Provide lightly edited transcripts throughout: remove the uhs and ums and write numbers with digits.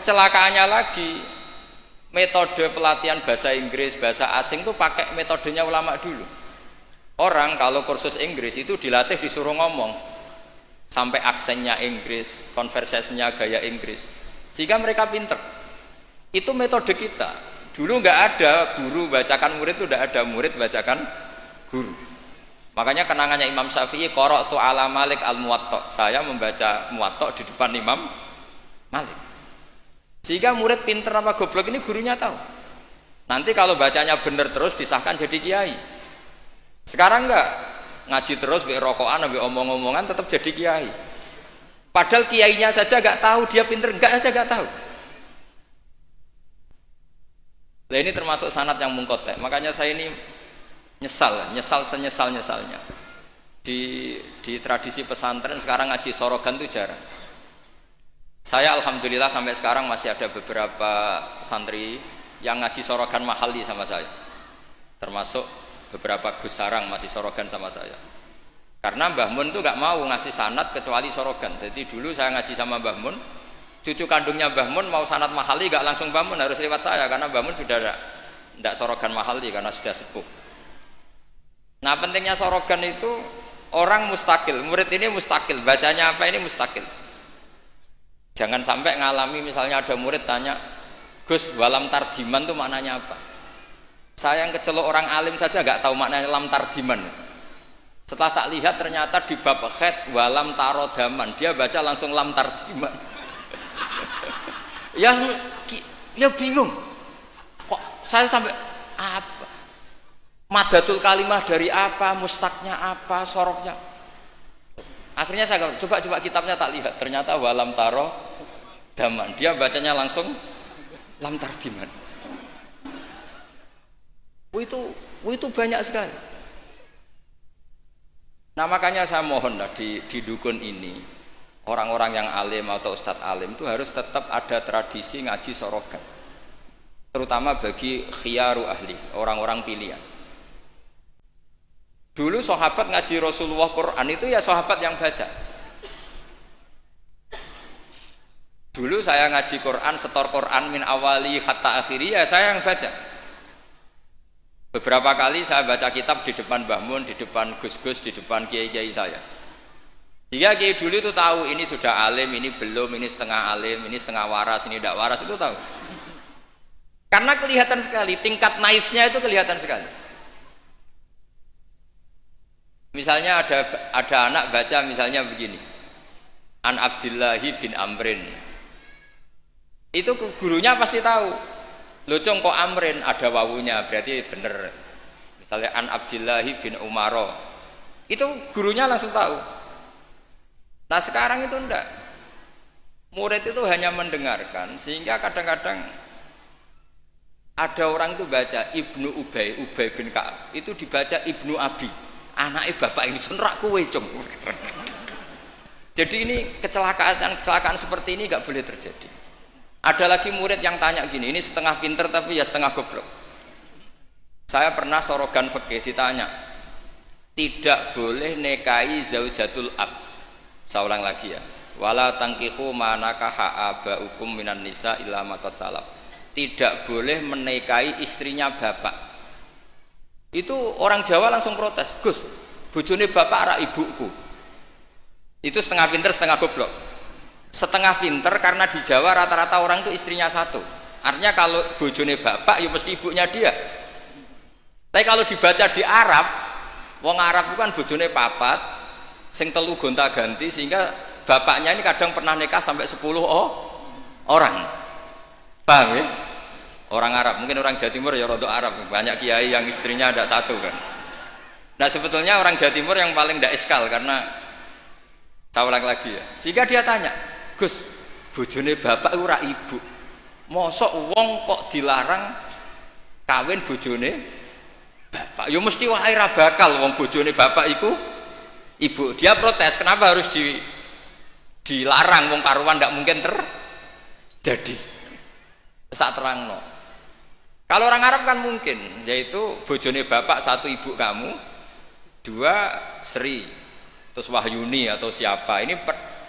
kecelakaannya lagi, metode pelatihan bahasa Inggris, bahasa asing itu pakai metodenya ulama dulu. Orang kalau kursus Inggris itu dilatih disuruh ngomong sampai aksennya Inggris, konversasinya gaya Inggris, sehingga mereka pinter. Itu metode kita. Dulu nggak ada guru bacakan murid, itu nggak ada murid bacakan guru. Makanya kenangannya Imam Syafi'i, qara'tu ala Malik al-Muwatta, saya membaca Muwatta di depan Imam Malik. Sehingga murid pinter apa goblok ini gurunya tahu. Nanti kalau bacanya bener terus disahkan jadi kiai. Sekarang enggak, ngaji terus be rokokan be omong-omongan tetap jadi kiai. Padahal kiainya saja enggak tahu dia pinter, enggak aja enggak tahu. Nah ini termasuk sanad yang mungkotek. Makanya saya ini nyesal senyesal-nyesalnya. Di tradisi pesantren sekarang ngaji sorogan itu jarang. Saya alhamdulillah sampai sekarang masih ada beberapa santri yang ngaji sorogan mahali sama saya, termasuk beberapa Gus Sarang masih sorogan sama saya. Karena Mbah Mun tuh gak mau ngasih sanad kecuali sorogan. Jadi dulu saya ngaji sama Mbah Mun, cucu kandungnya Mbah Mun mau sanad mahali gak langsung Mbah Mun, harus lewat saya karena Mbah Mun sudah tidak sorogan mahali karena sudah sepuh. Nah pentingnya sorogan itu orang mustakil, murid ini mustakil, bacanya apa ini mustakil. Jangan sampai ngalami misalnya ada murid tanya, Gus, walam tardiman itu maknanya apa? Saya yang kecelok orang alim saja nggak tahu maknanya lam tardiman. Setelah tak lihat ternyata di bab khed walam tarodaman, dia baca langsung lam tardiman. ya bingung. Kok saya sampai apa? Madatul kalimah dari apa? Mustaknya apa? Soroknya? Akhirnya saya coba kitabnya tak lihat, ternyata walam taro daman, dia bacanya langsung lam tardiman. Itu banyak sekali. Nah makanya saya mohon lah di dukun ini orang-orang yang alim atau ustadz alim itu harus tetap ada tradisi ngaji sorogan, terutama bagi khiyaru ahli, orang-orang pilihan. Dulu sahabat ngaji Rasulullah Quran itu ya sahabat yang baca. Dulu saya ngaji Quran, setor Quran min awali hatta akhiri, ya saya yang baca. Beberapa kali saya baca kitab di depan Mbah Mun, di depan Gus-Gus, di depan kiai-kiai saya. Jika kiai dulu itu tahu ini sudah alim, ini belum, ini setengah alim, ini setengah waras, ini tidak waras, itu tahu. Karena kelihatan sekali, tingkat naifnya itu kelihatan sekali. Misalnya ada anak baca misalnya begini, An Abdillahi bin Amrin, itu gurunya pasti tahu. Locong kok Amrin ada wawunya, berarti bener. Misalnya An Abdillahi bin Umaro, itu gurunya langsung tahu. Nah sekarang itu enggak, murid itu hanya mendengarkan, sehingga kadang-kadang ada orang itu baca Ibnu Ubay bin Ka'ab, itu dibaca Ibnu Abi, anaknya bapak ini cenrak kowe cung. Jadi ini kecelakaan seperti ini nggak boleh terjadi. Ada lagi murid yang tanya gini, ini setengah pinter tapi ya setengah goblok. Saya pernah sorogan fikih ditanya, tidak boleh nikahi zaujatul ab. Saya ulang lagi ya, wala tangkihu manakaha abaukum minan nisa illa ma qad salaf. Tidak boleh menikahi istrinya bapak. Itu orang Jawa langsung protes, Gus, bojone bapak ara ibuku. Itu setengah pinter setengah goblok. Setengah pinter karena di Jawa rata-rata orang itu istrinya satu, artinya kalau bojone bapak ya mesti ibunya dia. Tapi kalau dibaca di Arab, wong Arab itu kan bojone papat sing telu gonta-ganti, sehingga bapaknya ini kadang pernah nikah sampai 10 orang. Paham ya? Orang Arab, mungkin orang Jawa Timur ya rodok Arab, banyak kiai yang istrinya ada satu kan. Nah sebetulnya orang Jawa Timur yang paling tidak iskal, karena saya ulang lagi ya, sehingga dia tanya, Gus, bojone bapak ora ibu, mosok wong kok dilarang kawin bojone bapak? Ya mesti wae ra bakal wong bojone bapak iku ibu. Dia protes, kenapa harus dilarang, wong karuan ndak mungkin terjadi. Tak terangno. Kalau orang Arab kan mungkin, yaitu bojone bapak satu ibu kamu, dua Sri, terus Wahyuni atau siapa. Ini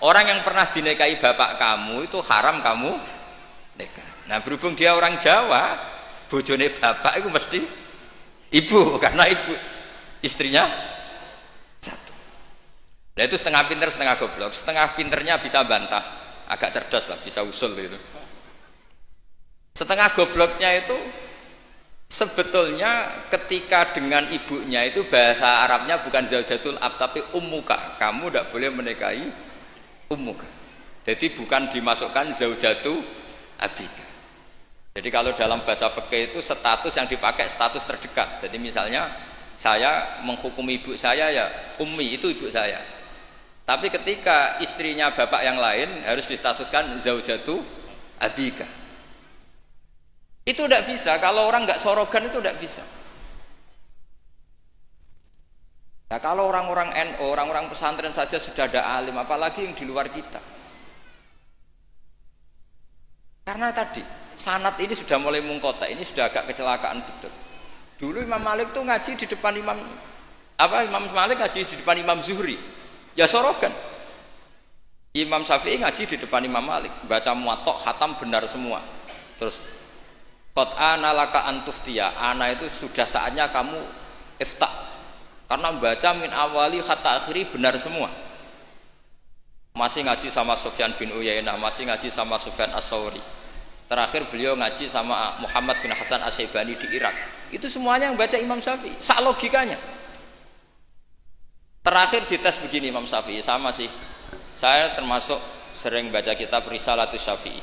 orang yang pernah dinikahi bapak kamu itu haram kamu nikah. Nah berhubung dia orang Jawa, bojone bapak itu mesti ibu, karena ibu istrinya satu. Nah itu setengah pinter setengah goblok. Setengah pinternya bisa bantah, agak cerdas lah, bisa usul itu. Setengah gobloknya itu sebetulnya ketika dengan ibunya itu bahasa Arabnya bukan zaujatul ab tapi ummuka. Kamu tidak boleh menikahi ummuka. Jadi bukan dimasukkan zaujatu abika. Jadi kalau dalam bahasa fikih itu status yang dipakai status terdekat. Jadi misalnya saya menghukumi ibu saya ya ummi, itu ibu saya. Tapi ketika istrinya bapak yang lain harus distatuskan zaujatu abika. Itu tidak bisa, kalau orang nggak sorogan itu tidak bisa. Nah kalau orang-orang NU, orang-orang pesantren saja sudah ada alim, apalagi yang di luar kita. Karena tadi sanad ini sudah mulai mungkota, ini sudah agak kecelakaan betul. Dulu Imam Malik tuh ngaji di depan Imam Malik ngaji di depan Imam Zuhri, ya sorogan. Imam Syafi'i ngaji di depan Imam Malik, baca muwatta khatam benar semua. Terus qad ana laka antuftiya, ana itu sudah saatnya kamu iftah. Karena baca min awali hatta akhiri benar semua. Masih ngaji sama Sufyan bin Uyainah, masih ngaji sama Sufyan As-Sauri. Terakhir beliau ngaji sama Muhammad bin Hasan As-Syaibani di Irak. Itu semuanya yang baca Imam Syafi'i, sak logikanya. Terakhir dites begini Imam Syafi'i, sama sih. Saya termasuk sering baca kitab Risalatus Syafi'i.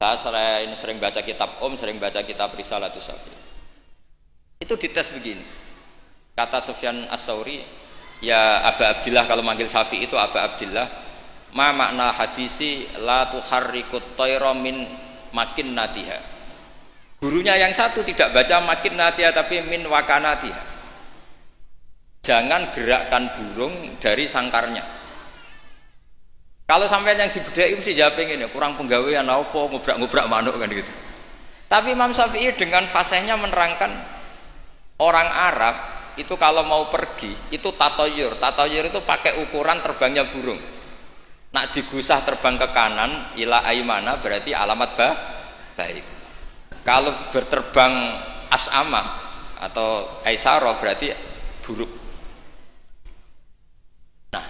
Saya sering baca kitab sering baca kitab Risalatus Syafi'i. Itu dites begini. Kata Sufyan As-Sauri, ya Aba Abdillah, kalau manggil Syafi'i itu Aba Abdillah, ma makna hadisi la tuharrikut tayra min makin natiha. Gurunya yang satu tidak baca makin natiha tapi min wakanatiha. Jangan gerakkan burung dari sangkarnya. Kalau sampai yang dibedai mesti jawab ini kurang penggawean apa ngobrak-ngobrak manuk kan gitu. Tapi Imam Syafi'i dengan fasihnya menerangkan orang Arab itu kalau mau pergi itu tatoyur itu pakai ukuran terbangnya burung. Nak digusah terbang ke kanan ila aimana berarti alamat baik. Kalau berterbang as'ama atau aisaro berarti buruk. Nah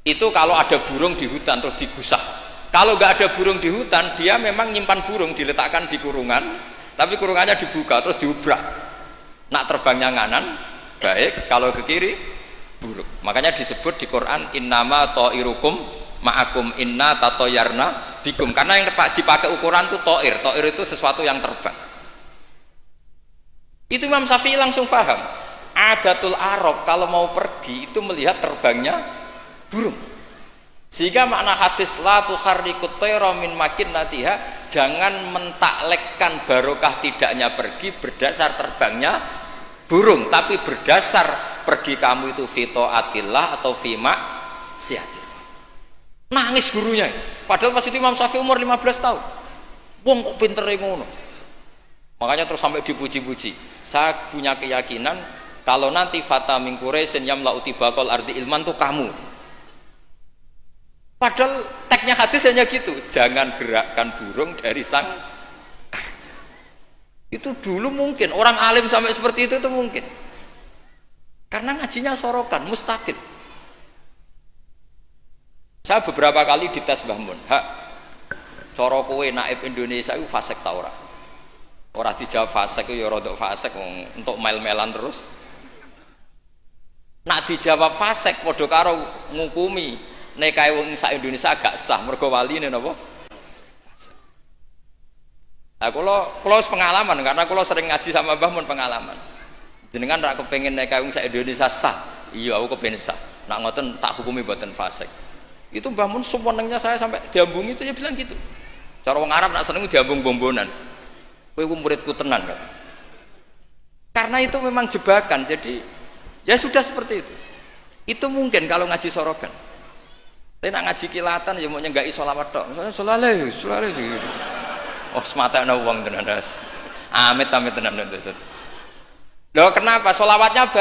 itu kalau ada burung di hutan terus digusah. Kalau nggak ada burung di hutan dia memang nyimpan burung diletakkan di kurungan, tapi kurungannya dibuka terus diubrak. Nak terbangnya nganan baik, kalau ke kiri buruk. Makanya disebut di Quran innama ta'irukum ma'akum inna tatoyarna bikum, karena yang dipakai ukuran itu to'ir itu sesuatu yang terbang. Itu Imam Syafi'i langsung paham. Adatul Arab kalau mau pergi itu melihat terbangnya burung. Sehingga makna hadis la tuharrikut tayra min makin natiha, jangan mentaklekkan barokah tidaknya pergi berdasar terbangnya burung, tapi berdasar pergi kamu itu fitaatillah atau fima siatillah. Nangis gurunya, padahal pas itu Imam Syafi'i umur 15 tahun. Wong kok pinter ngono. Makanya terus sampai dipuji-puji. Saya punya keyakinan kalau nanti fata min Quraisyin yamla'u tibaqal ardi ilman tuh kamu. Padahal teksnya hadis hanya gitu, jangan gerakkan burung dari sangkar. Itu dulu mungkin orang alim sampai seperti itu mungkin. Karena ngajinya sorokan, mustaqil. Saya beberapa kali dites Mbah Mun, hak cara kowe naib Indonesia itu fasik ta ora? Ora dijawab fasik ya rodok fasik untuk mel-melan terus. Nak dijawab fasik padha karo ngukumi nikahe wong sak Indonesia agak sah mergo waline napa? Fasik. Nah, kula pengalaman karena kula sering ngaji sama Mbah Mun pengalaman. Jenengan ra kepengin nikahe wong sak Indonesia sah. Iya aku kepengin sah. Nak ngoten tak hukumi mboten fasik. Itu Mbah Mun sewenengnya saya sampai diambung itu dia bilang gitu. Cara wong Arab nak seneng diambung bombonan. Kowe muridku tenan kata. Karena itu memang jebakan. Jadi ya sudah seperti itu. Itu mungkin kalau ngaji sorogan. Tapi nak ngaji kilatan ya mau nyenggaki sholawat tok. Misalnya sholale. Oh sematane wong tenan. Amit tenan. Loh kenapa sholawatnya baik?